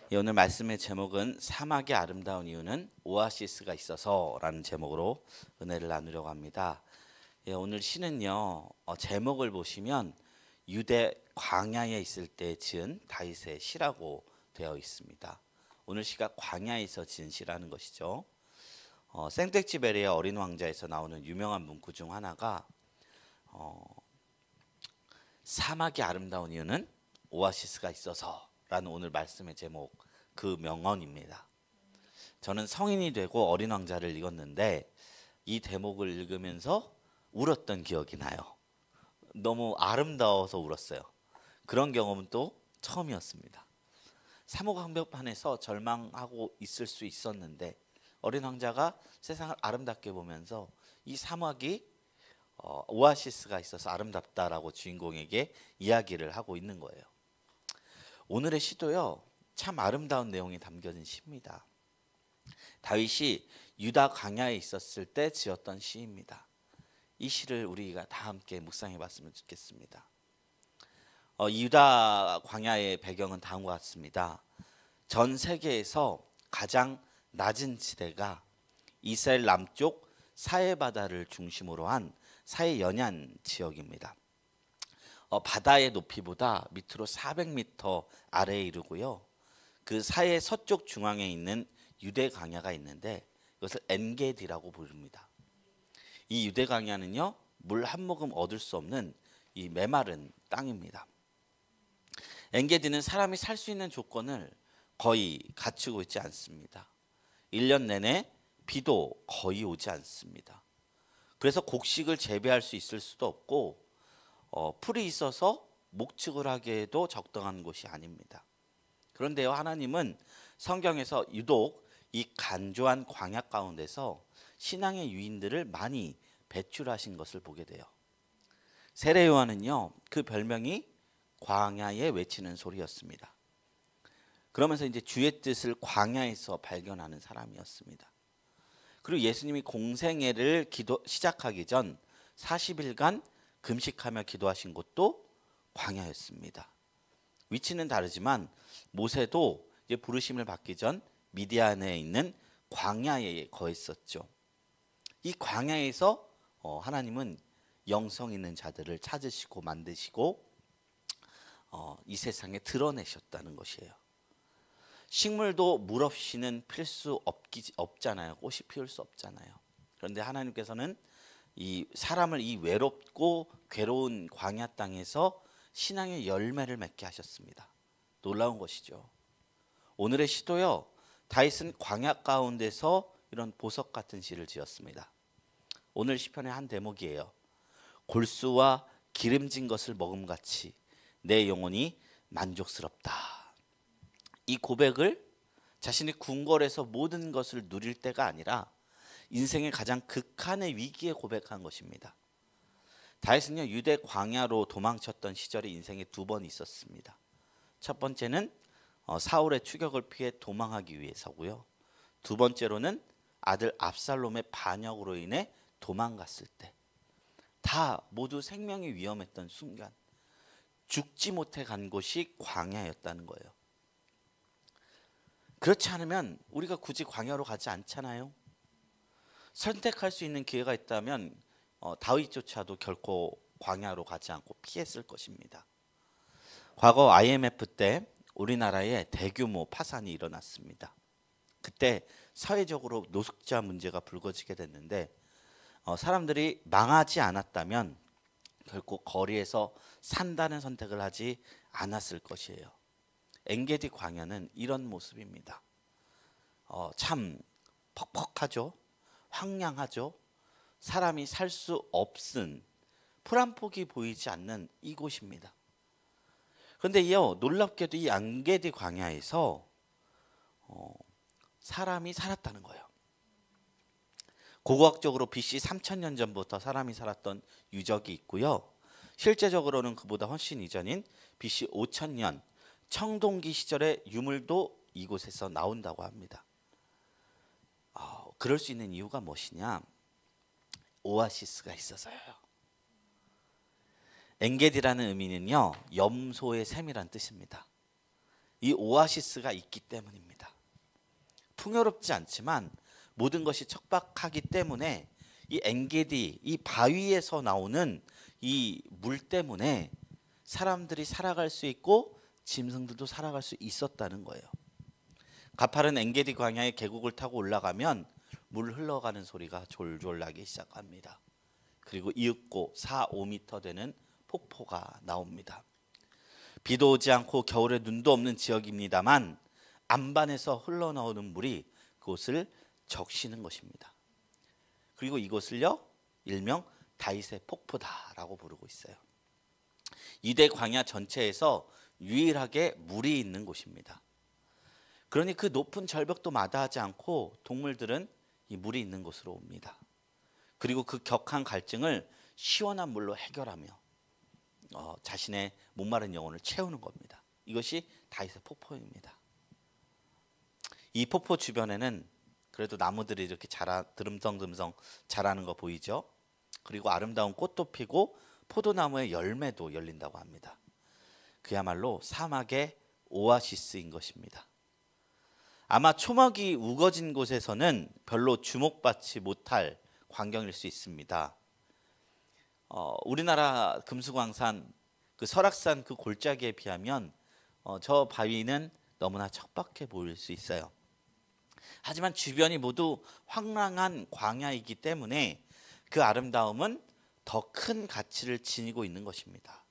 오늘 말씀의 제목은 사막의 아름다운 이유는 오아시스가 있어서라는 제목으로 은혜를 나누려고 합니다. 오늘 시는요, 제목을 보시면 유대 광야에 있을 때 지은 다윗의 시라고 되어 있습니다. 오늘 시가 광야에서 지은 시라는 것이죠. 생텍쥐베리의 어린 왕자에서 나오는 유명한 문구 중 하나가 사막의 아름다운 이유는 오아시스가 있어서라는 오늘 말씀의 제목, 그 명언입니다. 저는 성인이 되고 어린 왕자를 읽었는데 이 대목을 읽으면서 울었던 기억이 나요. 너무 아름다워서 울었어요. 그런 경험은 또 처음이었습니다. 사목 한복판에서 절망하고 있을 수 있었는데 어린 왕자가 세상을 아름답게 보면서 이 사막이 오아시스가 있어서 아름답다라고 주인공에게 이야기를 하고 있는 거예요. 오늘의 시도요, 참 아름다운 내용이 담겨진 시입니다. 다윗이 유다 광야에 있었을 때 지었던 시입니다. 이 시를 우리가 다 함께 묵상해 봤으면 좋겠습니다. 유다 광야의 배경은 다음과 같습니다. 전 세계에서 가장 낮은 지대가 이스라엘 남쪽 사해바다를 중심으로 한 사해연안 지역입니다. 바다의 높이보다 밑으로 400m 아래에 이르고요. 그 사해 서쪽 중앙에 있는 유대 광야가 있는데 이것을 엔게디라고 부릅니다. 이 유대 광야는요, 물 한 모금 얻을 수 없는 이 메마른 땅입니다. 엔게디는 사람이 살 수 있는 조건을 거의 갖추고 있지 않습니다. 1년 내내 비도 거의 오지 않습니다. 그래서 곡식을 재배할 수 있을 수도 없고 풀이 있어서 목축을 하기에도 적당한 곳이 아닙니다. 그런데요, 하나님은 성경에서 유독 이 간조한 광야 가운데서 신앙의 유인들을 많이 배출하신 것을 보게 돼요. 세례 요한은요, 그 별명이 광야에 외치는 소리였습니다. 그러면서 이제 주의 뜻을 광야에서 발견하는 사람이었습니다. 그리고 예수님이 공생애를 시작하기 전 40일간 금식하며 기도하신 곳도 광야였습니다. 위치는 다르지만 모세도 이제 부르심을 받기 전 미디안에 있는 광야에 거했었죠. 이 광야에서 하나님은 영성 있는 자들을 찾으시고 만드시고 이 세상에 드러내셨다는 것이에요. 식물도 물 없이는 필 수 없잖아요. 꽃이 피울 수 없잖아요. 그런데 하나님께서는 이 사람을 이 외롭고 괴로운 광야 땅에서 신앙의 열매를 맺게 하셨습니다. 놀라운 것이죠. 오늘의 시도요, 다윗은 광야 가운데서 이런 보석 같은 시를 지었습니다. 오늘 시편의 한 대목이에요. 골수와 기름진 것을 먹음같이 내 영혼이 만족스럽다. 이 고백을 자신이 궁궐에서 모든 것을 누릴 때가 아니라 인생의 가장 극한의 위기에 고백한 것입니다. 다윗은요, 유대 광야로 도망쳤던 시절이 인생에 두 번 있었습니다. 첫 번째는 사울의 추격을 피해 도망하기 위해서고요. 두 번째로는 아들 압살롬의 반역으로 인해 도망갔을 때, 다 모두 생명이 위험했던 순간, 죽지 못해 간 곳이 광야였다는 거예요. 그렇지 않으면 우리가 굳이 광야로 가지 않잖아요. 선택할 수 있는 기회가 있다면 다윗조차도 결코 광야로 가지 않고 피했을 것입니다. 과거 IMF 때 우리나라에 대규모 파산이 일어났습니다. 그때 사회적으로 노숙자 문제가 불거지게 됐는데 사람들이 망하지 않았다면 결코 거리에서 산다는 선택을 하지 않았을 것이에요. 엔게디 광야는 이런 모습입니다. 참 퍽퍽하죠. 황량하죠. 사람이 살 수 없은 풀 한 폭이 보이지 않는 이곳입니다. 그런데 놀랍게도 이 엔게디 광야에서 사람이 살았다는 거예요. 고고학적으로 BC 3000년 전부터 사람이 살았던 유적이 있고요. 실제적으로는 그보다 훨씬 이전인 BC 5000년 청동기 시절의 유물도 이곳에서 나온다고 합니다. 그럴 수 있는 이유가 무엇이냐? 오아시스가 있어서요. 엔게디라는 의미는요, 염소의 샘이란 뜻입니다. 이 오아시스가 있기 때문입니다. 풍요롭지 않지만 모든 것이 척박하기 때문에 이 엔게디, 이 바위에서 나오는 이 물 때문에 사람들이 살아갈 수 있고 짐승들도 살아갈 수 있었다는 거예요. 가파른 엔게디 광야의 계곡을 타고 올라가면 물 흘러가는 소리가 졸졸 나기 시작합니다. 그리고 이윽고 4, 5m 되는 폭포가 나옵니다. 비도 오지 않고 겨울에 눈도 없는 지역입니다만 안반에서 흘러나오는 물이 그곳을 적시는 것입니다. 그리고 이곳을요 일명 다윗의 폭포다라고 부르고 있어요. 유대 광야 전체에서 유일하게 물이 있는 곳입니다. 그러니 그 높은 절벽도 마다하지 않고 동물들은 이 물이 있는 곳으로 옵니다. 그리고 그 격한 갈증을 시원한 물로 해결하며 자신의 목마른 영혼을 채우는 겁니다. 이것이 다윗의 폭포입니다. 이 폭포 주변에는 그래도 나무들이 이렇게 드름성드름성 자라는 거 보이죠? 그리고 아름다운 꽃도 피고 포도나무의 열매도 열린다고 합니다. 그야말로 사막의 오아시스인 것입니다. 아마 초막이 우거진 곳에서는 별로 주목받지 못할 광경일 수 있습니다. 우리나라 금수광산 그 설악산 그 골짜기에 비하면 저 바위는 너무나 척박해 보일 수 있어요. 하지만 주변이 모두 황량한 광야이기 때문에 그 아름다움은 더 큰 가치를 지니고 있는 것입니다.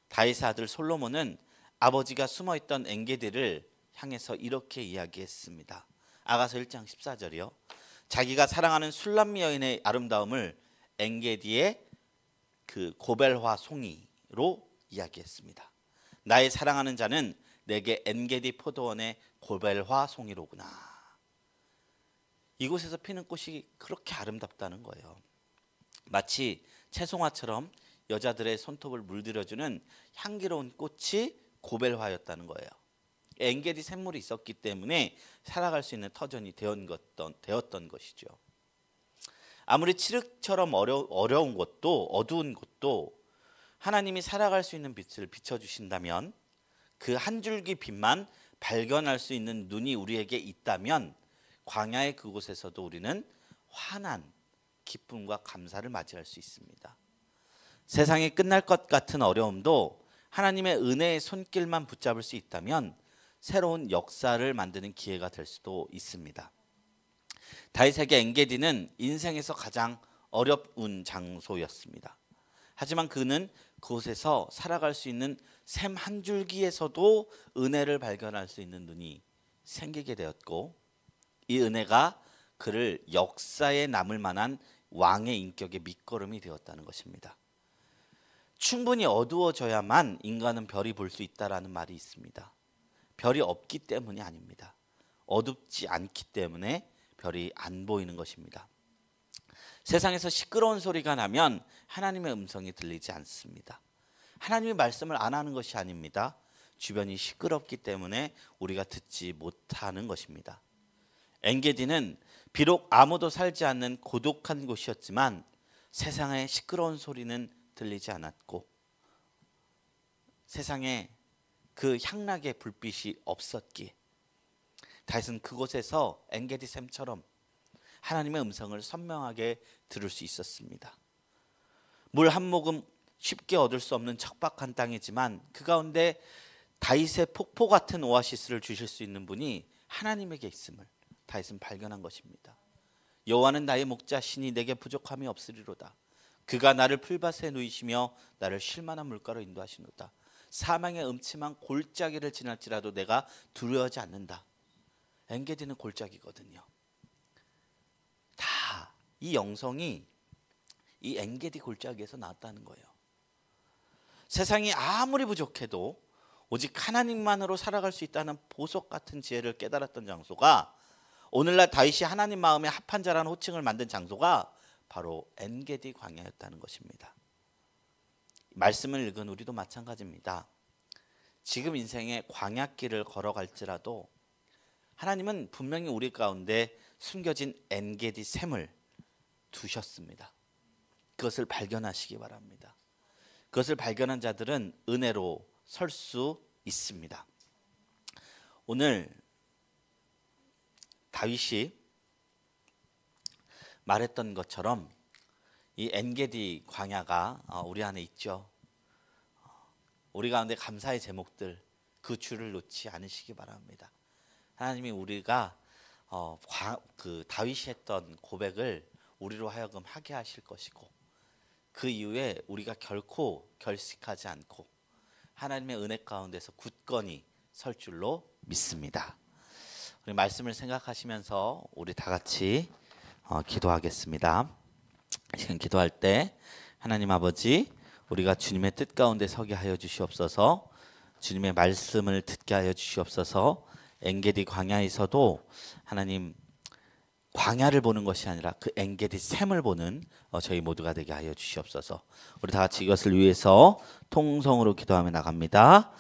다윗의 아들 솔로몬은 아버지가 숨어있던 엔게디를 향해서 이렇게 이야기했습니다. 아가서 1장 14절이요. 자기가 사랑하는 술람미 여인의 아름다움을 엔게디의 그 고벨화 송이로 이야기했습니다. 나의 사랑하는 자는 내게 엔게디 포도원의 고벨화 송이로구나. 이곳에서 피는 꽃이 그렇게 아름답다는 거예요. 마치 채송화처럼 여자들의 손톱을 물들여주는 향기로운 꽃이 고벨화였다는 거예요. 엔게디 샘물이 있었기 때문에 살아갈 수 있는 터전이 되었던 것이죠. 아무리 칠흑처럼 어려운 곳도 어두운 곳도 하나님이 살아갈 수 있는 빛을 비춰주신다면 그 한 줄기 빛만 발견할 수 있는 눈이 우리에게 있다면 광야의 그곳에서도 우리는 환한 기쁨과 감사를 맞이할 수 있습니다. 세상이 끝날 것 같은 어려움도 하나님의 은혜의 손길만 붙잡을 수 있다면 새로운 역사를 만드는 기회가 될 수도 있습니다. 다윗에게 엔게디는 인생에서 가장 어려운 장소였습니다. 하지만 그는 그곳에서 살아갈 수 있는 샘 한 줄기에서도 은혜를 발견할 수 있는 눈이 생기게 되었고 이 은혜가 그를 역사에 남을 만한 왕의 인격의 밑거름이 되었다는 것입니다. 충분히 어두워져야만 인간은 별이 볼 수 있다라는 말이 있습니다. 별이 없기 때문이 아닙니다. 어둡지 않기 때문에 별이 안 보이는 것입니다. 세상에서 시끄러운 소리가 나면 하나님의 음성이 들리지 않습니다. 하나님의 말씀을 안 하는 것이 아닙니다. 주변이 시끄럽기 때문에 우리가 듣지 못하는 것입니다. 엔게디는 비록 아무도 살지 않는 고독한 곳이었지만 세상의 시끄러운 소리는 들리지 않았고 세상에 그 향락의 불빛이 없었기에 다윗은 그곳에서 엔게디 샘처럼 하나님의 음성을 선명하게 들을 수 있었습니다. 물 한 모금 쉽게 얻을 수 없는 척박한 땅이지만 그 가운데 다윗의 폭포 같은 오아시스를 주실 수 있는 분이 하나님에게 있음을 다윗은 발견한 것입니다. 여호와는 나의 목자시니 내게 부족함이 없으리로다. 그가 나를 풀밭에 누이시며 나를 쉴만한 물가로 인도하시노다. 사망의 음침한 골짜기를 지날지라도 내가 두려워하지 않는다. 엔게디는 골짜기거든요. 다 이 영성이 이 엔게디 골짜기에서 나왔다는 거예요. 세상이 아무리 부족해도 오직 하나님만으로 살아갈 수 있다는 보석 같은 지혜를 깨달았던 장소가 오늘날 다윗이 하나님 마음에 합한 자라는 호칭을 만든 장소가 바로 엔게디 광야였다는 것입니다. 말씀을 읽은 우리도 마찬가지입니다. 지금 인생의 광야길을 걸어갈지라도 하나님은 분명히 우리 가운데 숨겨진 엔게디 샘을 두셨습니다. 그것을 발견하시기 바랍니다. 그것을 발견한 자들은 은혜로 설 수 있습니다. 오늘 다윗이 말했던 것처럼 이 엔게디 광야가 우리 안에 있죠. 우리 가운데 감사의 제목들, 그 줄을 놓지 않으시기 바랍니다. 하나님이 우리가 그 다윗이 했던 고백을 우리로 하여금 하게 하실 것이고, 그 이후에 우리가 결코 결식하지 않고 하나님의 은혜 가운데서 굳건히 설 줄로 믿습니다. 우리 말씀을 생각하시면서 우리 다 같이 기도하겠습니다. 지금 기도할 때 하나님 아버지, 우리가 주님의 뜻 가운데 서게 하여 주시옵소서. 주님의 말씀을 듣게 하여 주시옵소서. 엔게디 광야에서도 하나님 광야를 보는 것이 아니라 그 엔게디 샘을 보는 저희 모두가 되게 하여 주시옵소서. 우리 다 같이 이것을 위해서 통성으로 기도하며 나갑니다.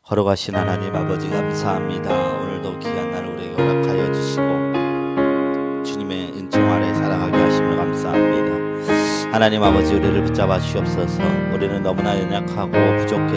걸어가신 하나님 아버지 감사합니다. 오늘도 귀한 날을 우리에게 허락하여 주시고 주님의 은총 아래 살아가게 하심을 감사합니다. 하나님 아버지, 우리를 붙잡아 주시옵소서. 우리는 너무나 연약하고 부족해